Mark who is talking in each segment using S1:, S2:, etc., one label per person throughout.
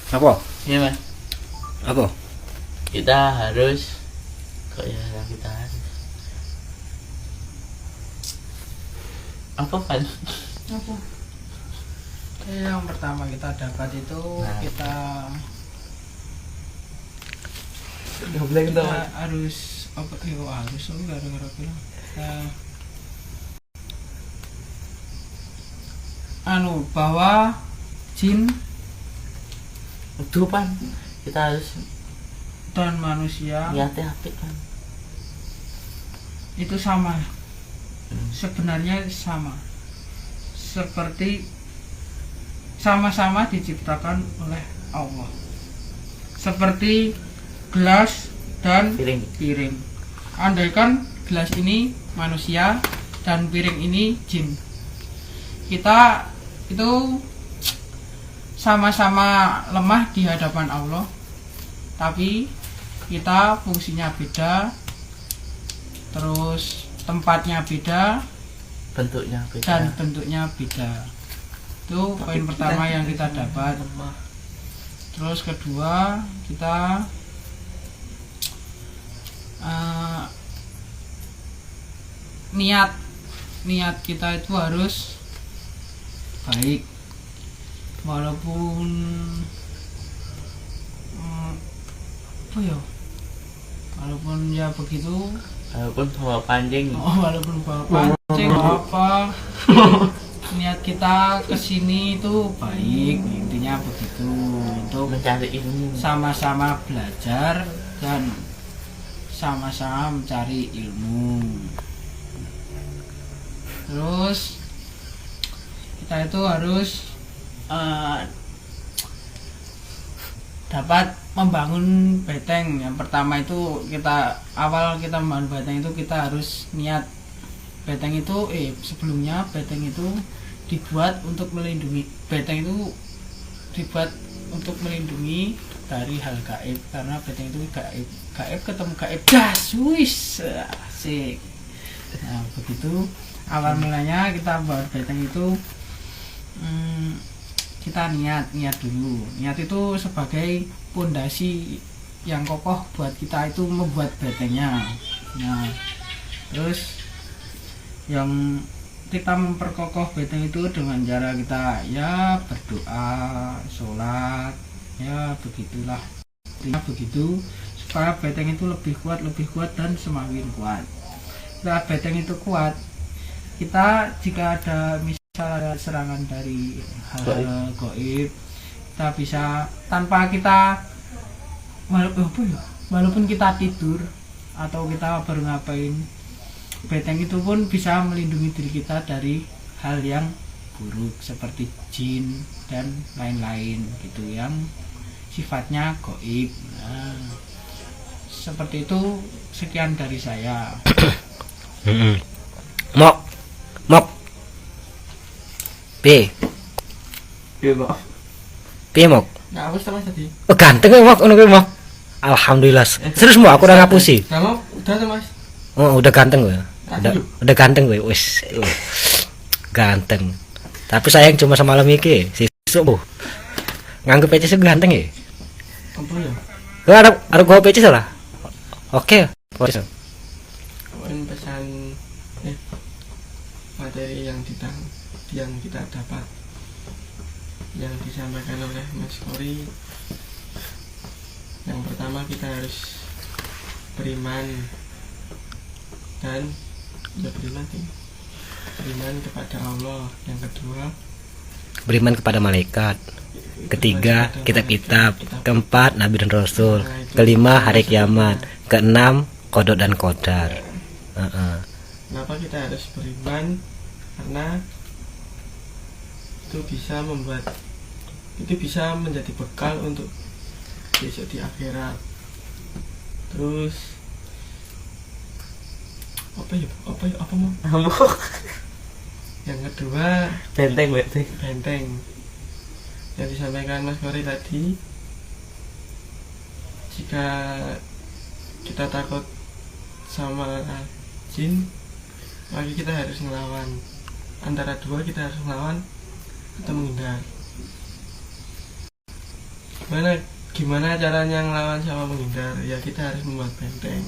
S1: Apa?
S2: Iya mas,
S1: Apa?
S2: kita harus kok ya kita harus apa kan?
S3: Apa? Yang pertama kita dapat itu kita harus apa? Harus gara-gara bahwa jin
S2: Itu pan kita harus
S3: dan manusia
S2: niatnya apik kan?
S3: itu sama, sebenarnya sama, seperti sama-sama diciptakan oleh Allah, seperti gelas dan piring. Andaikan gelas ini manusia dan piring ini jin, kita itu sama-sama lemah di hadapan Allah, tapi kita fungsinya beda, terus tempatnya beda,
S2: Bentuknya beda.
S3: dan bentuknya beda. Itu poin pertama yang kita dapat. Terus kedua, kita niat kita itu harus baik, walaupun walaupun ya begitu,
S2: Walaupun bawa pancing.
S3: walaupun bapak pancing apa, niat kita kesini itu baik, intinya begitu, untuk
S2: Mencari ilmu.
S3: sama-sama belajar dan sama-sama mencari ilmu. Terus kita itu harus dapat membangun beteng. Yang pertama itu kita membangun beteng itu kita harus niat. Beteng itu sebelumnya beteng itu dibuat untuk melindungi. Beteng itu dibuat untuk melindungi dari hal gaib, karena beteng itu gaib ketemu gaib das wis asik. Nah begitu awal mulanya kita buat beteng itu. Kita niat dulu. Niat itu sebagai pondasi yang kokoh buat kita itu membuat betengnya. Nah, terus yang kita memperkokoh beteng itu dengan cara kita ya berdoa, sholat, ya begitulah. Intinya begitu supaya beteng itu lebih kuat dan semakin kuat. Setelah beteng itu kuat, kita jika ada ada serangan dari hal-hal gaib, kita bisa tanpa kita walaupun kita tidur atau kita baru ngapain, beteng itu pun bisa melindungi diri kita dari hal yang buruk seperti jin dan lain-lain gitu yang sifatnya gaib. Nah, seperti itu. Sekian dari saya.
S1: Mok P.
S2: Iya Pak.
S1: Piye Mok?
S2: Nggak hapus sama tadi.
S1: Oh, ganteng ya Mok, ngono kuwi Mok. Alhamdulillah. Serius Mok, aku udah ngapusi.
S2: Kamu udah tuh Mas.
S1: Oh, udah ganteng gue. Udah ganteng gue. Wis. Ganteng. Tapi sayang cuma semalam iki. Sesuk Bu. Nganggep PC ganteng ya?
S2: Apa ya?
S1: Gue ada gua PC salah. Oke. Poin
S2: pesan materi yang kita dapat yang disampaikan oleh Mas Kori. Yang pertama kita harus beriman dan beriman kepada Allah. Yang kedua
S1: beriman kepada malaikat. Ketiga kitab-kitab. Keempat Nabi dan Rasul. Kelima hari kiamat. Keenam qada dan qadar.
S2: Kenapa kita harus beriman? Karena itu bisa menjadi bekal untuk besok di akhirat. Terus apa mau? Yang kedua benteng yang disampaikan Mas Kori tadi. Jika kita takut sama jin, maka kita harus ngelawan. Antara dua, kita harus ngelawan atau menghindar. gimana caranya ngelawan sama menghindar? Ya kita harus membuat benteng.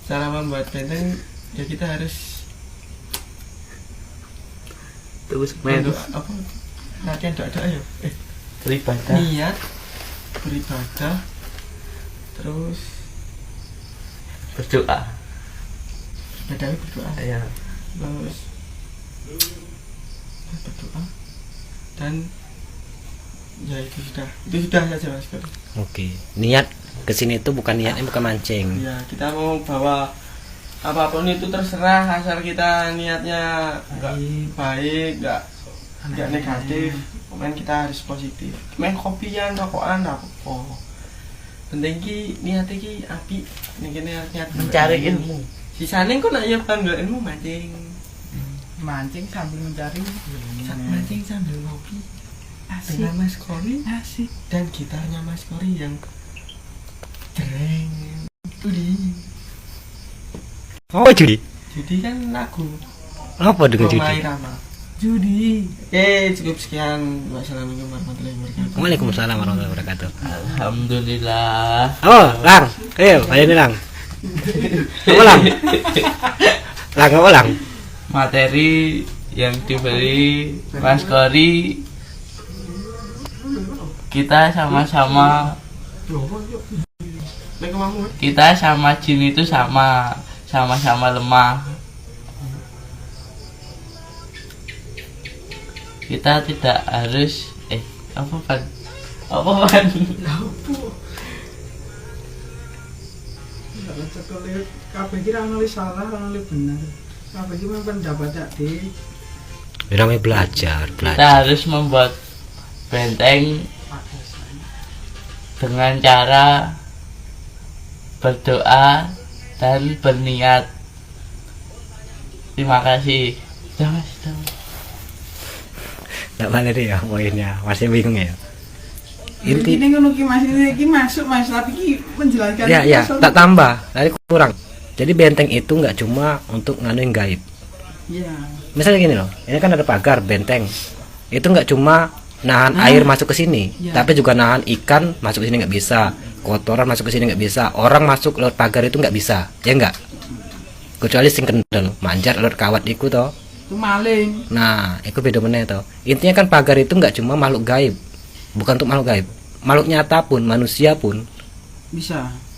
S2: Cara membuat benteng ya kita harus
S4: terus
S2: apa? Latihan doa ya.
S4: beribadah.
S2: Niat beribadah, terus
S4: Berdoa.
S2: berdoa,
S4: Ya.
S2: terus berdoa, dan ya itu sudah saja Mas Kori.
S1: Oke, niat kesini itu bukan niatnya bukan mancing.
S2: Ya kita mau bawa apapun itu terserah, asal kita niatnya nggak baik, nggak negatif. Pokoknya kita harus positif. Main kopian, rokokan, apa. Penting ki niat ki api, niat
S4: Mencari ilmu.
S2: Sisane kok nak ya kan nggak ilmu mancing.
S3: Mancing sambil mencari.
S2: Mancing sambil ngopi.
S3: Asik.
S2: Dengan Mas Kori
S3: Asik.
S2: dan gitarnya Mas Kori yang jreng. Judi.
S1: Oh judi?
S2: Judi kan lagu.
S1: Apa dengan
S2: Roma
S1: judi?
S2: Irama.
S3: Judi.
S2: Cukup sekian. Wassalamualaikum warahmatullahi wabarakatuh.
S1: Waalaikumsalam warahmatullahi wabarakatuh.
S4: Alhamdulillah.
S1: Oh, Lang, ayo, ayo nih Lang. Apa Lang? Lang apa Lang?
S4: Materi yang diberi Mas Kori, kita sama-sama, kita sama jin itu sama-sama lemah. Kita tidak harus apa kan?
S3: Kabeh iki ra nulis salah, ra nulis bener. Kabeh iki memang pendapat tadi.
S1: Ya, namanya belajar.
S4: Kita harus membuat benteng dengan cara berdoa dan berniat. Terima kasih. Sudah, Mas.
S1: Nggak balik deh ya poinnya, masih bingung ya.
S3: Inti ini ngono ki Mas, iki masuk Mas, tapi ki menjelaskan.
S1: Ya, tak tambah, tadi kurang. Jadi benteng itu nggak cuma untuk nganuin gaib.
S3: Iya.
S1: Misalnya gini loh, ini kan ada pagar benteng. Itu nggak cuma nahan air masuk ke sini, tapi juga nahan ikan masuk ke sini nggak bisa, kotoran masuk ke sini nggak bisa, orang masuk lewat pagar itu nggak bisa, ya nggak? Kecuali sing kendel, manjat lewat kawat itu toh.
S3: Itu maling.
S1: Nah, itu beda meneh toh. Intinya kan pagar itu nggak cuma makhluk gaib, bukan untuk makhluk gaib, makhluk nyata pun, manusia pun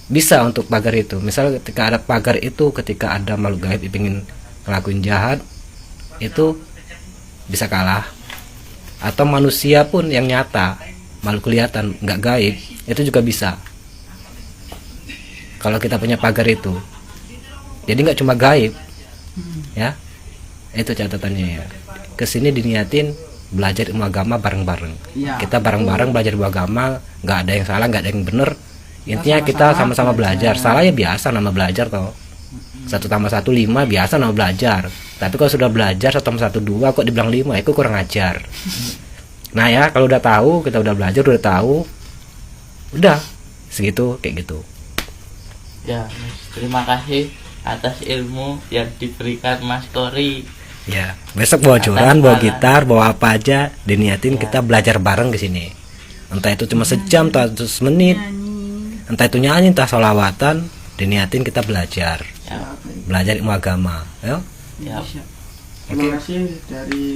S1: bisa untuk pagar itu. Misal ketika ada pagar itu, ketika ada makhluk gaib yang ingin ngelakuin jahat, itu bisa kalah. Atau manusia pun yang nyata, makhluk kelihatan nggak gaib, itu juga bisa. Kalau kita punya pagar itu, jadi nggak cuma gaib, ya. Itu catatannya ya. Kesini diniatin belajar ilmu agama bareng-bareng.
S3: Ya.
S1: Kita bareng-bareng belajar ilmu agama, nggak ada yang salah, nggak ada yang bener. Intinya kita sama-sama belajar. Salah ya biasa nama belajar toh. 1 tambah 1 5 biasa nama belajar. Tapi kalau sudah belajar 1 tambah 1 2 kok dibilang 5, itu kurang ajar. Nah ya, kalau udah tahu, kita udah belajar, udah tahu, udah segitu kayak gitu.
S4: Ya, Mas, terima kasih atas ilmu yang diberikan Mas Kori.
S1: Ya, besok bawa joran, bawa gitar, bawa apa aja, diniatin kita belajar bareng ke sini. Entah itu cuma sejam, entah itu semenit, entah itu nyanyi, entah sholawatan, diniatin kita belajar, belajar ilmu agama, ya.
S4: Ya,
S2: Terima kasih dari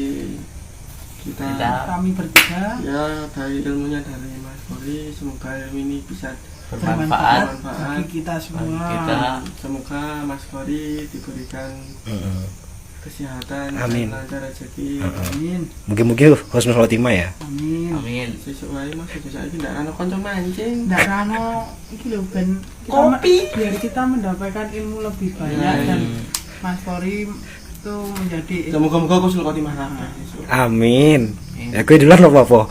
S2: kita.
S3: Kami bertiga
S2: Ya, dari ilmunya dari Mas Kori, semoga ilmu ini bisa
S4: bermanfaat
S3: bagi kita semua.
S4: kita.
S2: Semoga Mas Kori diberikan kesehatan,
S1: Amin.
S2: dan lancar rezeki.
S3: Amin.
S1: Mungkin husnul khotimah ya.
S3: Amin.
S4: Amin.
S2: Sesuk wae Mas, sesuk saiki ndak ana kanca mancing.
S3: Ndak rano iki lho ben kita
S2: Kopi.
S3: biar kita mendapatkan ilmu lebih banyak dan Mas Kori itu menjadi
S2: Semoga-moga husnul khotimah kabeh.
S1: Amin. Ya gue duluan lo apa?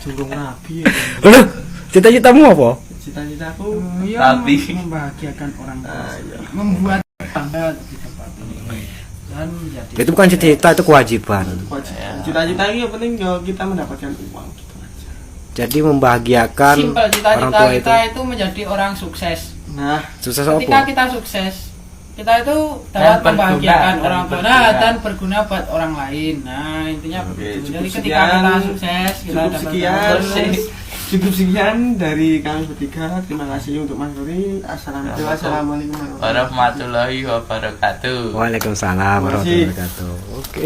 S2: Jurung nabi.
S1: Loh, cita-citamu apa?
S2: Cita-citaku
S3: ya,
S4: Tapi-
S3: membahagiakan orang
S2: ya.
S3: membuat bangga di tempat ini dan menjadi
S1: Itu bukan cita-cita, itu kewajiban.
S2: Cita-cita ini yang penting ya kita mendapatkan uang gitu aja.
S1: Jadi membahagiakan
S3: simpel
S1: orang
S3: cita-cita
S1: tua
S3: kita
S1: itu.
S3: itu menjadi orang sukses.
S2: Nah,
S1: Sukses
S3: Ketika
S1: apa?
S3: kita sukses kita itu
S4: Dan
S3: dapat membahagiakan
S4: berguna,
S3: orang tua
S4: dan berguna.
S3: dan berguna buat orang lain. Nah intinya
S2: Oke,
S3: begitu.
S2: cukup
S3: Jadi ketika
S2: sekian.
S3: kita sukses, kita
S2: Cukup
S3: dapat
S2: sekian.
S3: terus.
S2: Cukup sekian dari kami bertiga. Terima kasih untuk Mas Nuri. Assalamualaikum
S4: Warahmatullahi wabarakatuh.
S1: Waalaikumsalam
S2: Terima kasih.
S1: warahmatullahi wabarakatuh. Oke.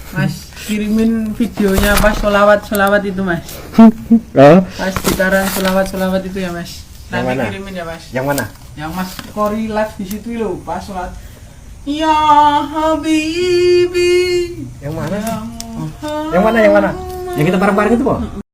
S3: Mas kirimin videonya pas solawat itu mas.
S1: Oh,
S3: Pas gitaran solawat itu ya mas.
S1: Yang
S3: Nanti
S1: mana?
S3: kirimin ya mas.
S1: yang mana?
S3: Yang mas Kori live di situ loh pas sholat. Ya Habibi.
S1: Yang mana?
S3: Ya
S1: Yang mana? Yang mana? Yang kita bareng-bareng itu, Po?